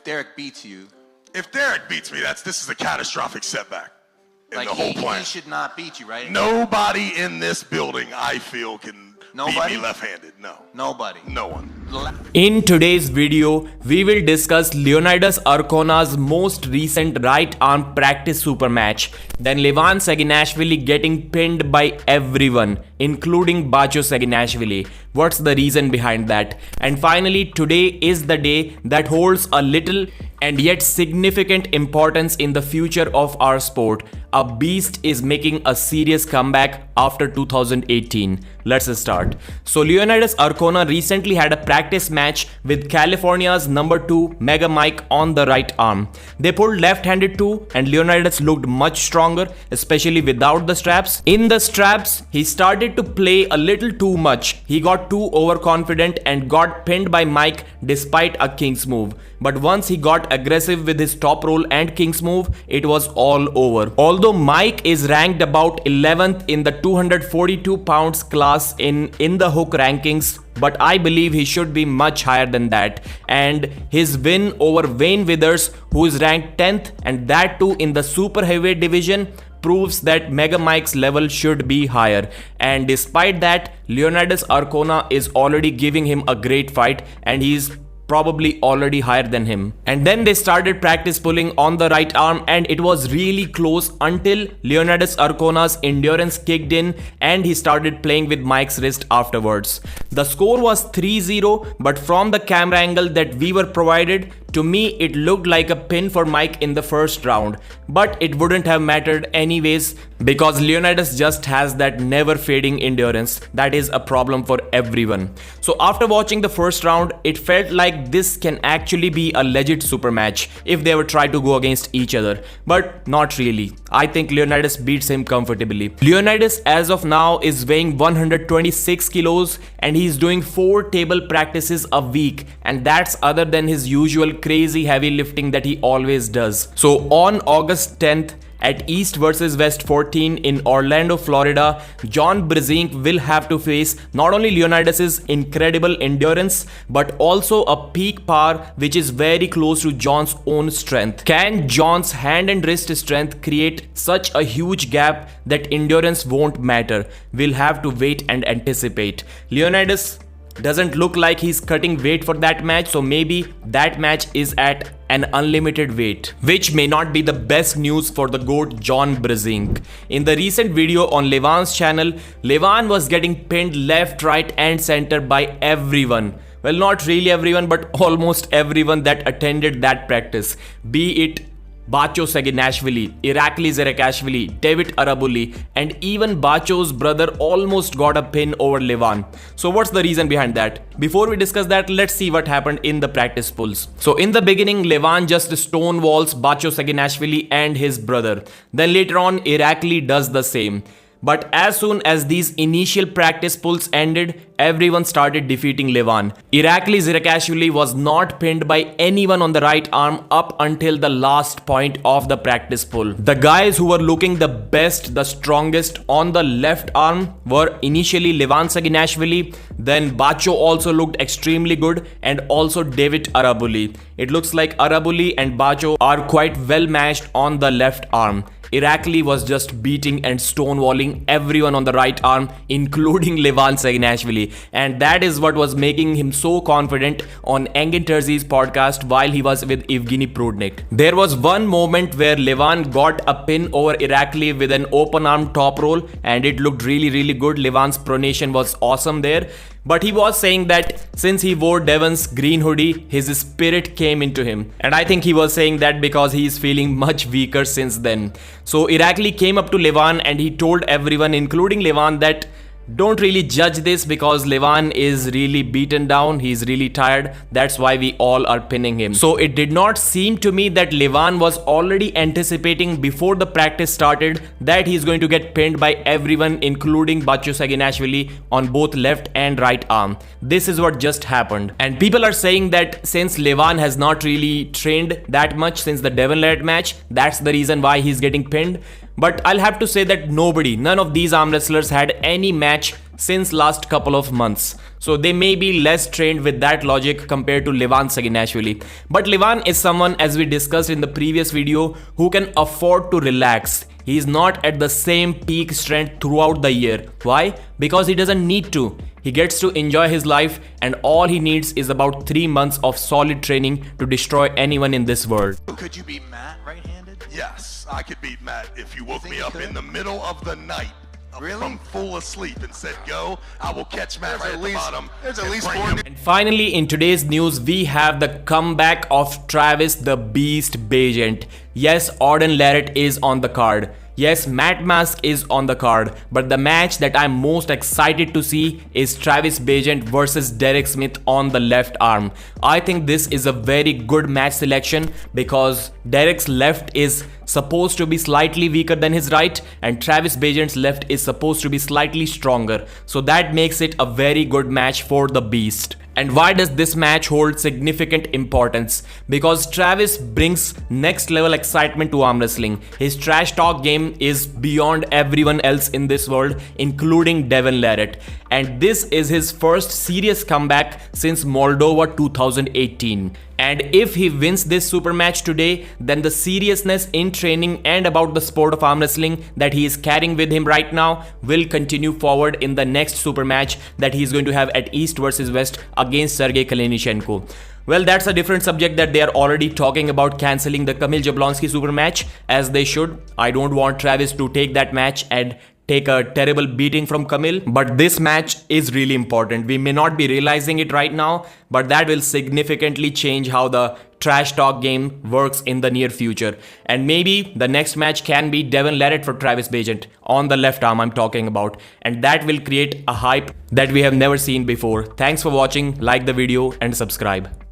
Derek beats you. If Derek beats me, this is a catastrophic setback in the whole plan. He should not beat you, right? Nobody in this building, I feel, can beat me left-handed. No. Nobody. No one. In today's video, we will discuss Leonidas Arkona's most recent right arm practice super match, then Levan Saginashvili getting pinned by everyone, including Bacho Saginashvili. What's the reason behind that? And finally, today is the day that holds a little and yet significant importance in the future of our sport. A beast is making a serious comeback after 2018. Let's start. So Leonidas Arkona recently had a practice match with California's number 2 Mega Mike on the right arm. They pulled left-handed too, and Leonidas looked much stronger, especially without the straps. In the straps, he started to play a little too much. He got too overconfident and got pinned by Mike despite a king's move. But once he got aggressive with his top roll and king's move, it was all over. Although Mike is ranked about 11th in the 242 pounds class in the hook rankings, but I believe he should be much higher than that. And his win over Wayne Withers, who is ranked 10th, and that too in the super heavyweight division, proves that Mega Mike's level should be higher. And despite that, Leonidas Arkona is already giving him a great fight, and he's probably already higher than him. And then they started practice pulling on the right arm, and it was really close until Leonidas Arkona's endurance kicked in and he started playing with Mike's wrist afterwards. The score was 3-0, but from the camera angle that we were provided, to me it looked like a pin for Mike in the first round, but it wouldn't have mattered anyways because Leonidas just has that never fading endurance that is a problem for everyone. So after watching the first round, it felt like this can actually be a legit super match if they would try to go against each other, but not really. I think Leonidas beats him comfortably. Leonidas as of now is weighing 126 kilos and he's doing 4 table practices a week, and that's other than his usual crazy heavy lifting that he always does. So on August 10th at East vs West 14 in Orlando, Florida, John BRZENK will have to face not only Leonidas's incredible endurance but also a peak power which is very close to John's own strength. Can John's hand and wrist strength create such a huge gap that endurance won't matter? We'll have to wait and anticipate. Leonidas doesn't look like he's cutting weight for that match, so maybe that match is at an unlimited weight, which may not be the best news for the GOAT John BRZENK. In the recent video on Levan's channel, Levan was getting pinned left, right and center by everyone. Well, not really everyone, but almost everyone that attended that practice, be it Bacho Saginashvili, Irakli Zerekashvili, David Arabuli, and even Bacho's brother almost got a pin over Levan. So what's the reason behind that? Before we discuss that, let's see what happened in the practice pulls. So in the beginning, Levan just stonewalls Bacho Saginashvili and his brother. Then later on, Irakli does the same. But as soon as these initial practice pulls ended, everyone started defeating Levan. Irakli Zerekashvili was not pinned by anyone on the right arm up until the last point of the practice pull. The guys who were looking the best, the strongest on the left arm were initially Levan Saginashvili, then Bacho also looked extremely good, and also David Arabuli. It looks like Arabuli and Bacho are quite well matched on the left arm. Irakli was just beating and stonewalling everyone on the right arm, including Levan Saginashvili, and that is what was making him so confident on Engin Terzi's podcast while he was with Evgeny Prudnik. There was one moment where Levan got a pin over Irakli with an open arm top roll, and it looked really good. Levan's pronation was awesome there. But he was saying that since he wore Devon's green hoodie, his spirit came into him. And I think he was saying that because he is feeling much weaker since then. So Irakli came up to Levan and he told everyone, including Levan, that don't really judge this because Levan is really beaten down, he's really tired, that's why we all are pinning him. So it did not seem to me that Levan was already anticipating before the practice started that he's going to get pinned by everyone, including Bacho Saginashvili, on both left and right arm. This is what just happened. And people are saying that since Levan has not really trained that much since the Devon Laird match, that's the reason why he's getting pinned. But I'll have to say that none of these arm wrestlers had any match since last couple of months. So they may be less trained with that logic compared to Levan Saginashvili. But Levan is someone, as we discussed in the previous video, who can afford to relax. He is not at the same peak strength throughout the year. Why? Because he doesn't need to. He gets to enjoy his life, and all he needs is about 3 months of solid training to destroy anyone in this world. Could you beat Matt right-handed? Yes, I could beat Matt if you woke think me you up could? in the middle of the night. Really? From full asleep and said go, I will catch Matt right at the bottom. There's at and least bring 4 him. And finally, in today's news, we have the comeback of Travis the Beast Bagent. Yes, Auden Larrett is on the card. Yes, Matt Mask is on the card, but the match that I'm most excited to see is Travis Bagent versus Derek Smith on the left arm. I think this is a very good match selection because Derek's left is supposed to be slightly weaker than his right, and Travis Bagent's left is supposed to be slightly stronger. So that makes it a very good match for the Beast. And why does this match hold significant importance? Because Travis brings next level excitement to arm wrestling. His trash talk game is beyond everyone else in this world, including Devin Larrett. And this is his first serious comeback since Moldova 2018. And if he wins this super match today, then the seriousness in training and about the sport of arm wrestling that he is carrying with him right now will continue forward in the next super match that he is going to have at East vs West against Sergey Kalinichenko. Well, that's a different subject that they are already talking about cancelling the Kamil Jablonski super match, as they should. I don't want Travis to take that match and take a terrible beating from Kamil, but this match is really important. We may not be realizing it right now, but that will significantly change how the trash talk game works in the near future. And maybe the next match can be Devin Larrett for Travis Bagent on the left arm I'm talking about, and that will create a hype that we have never seen before. Thanks for watching, like the video and subscribe.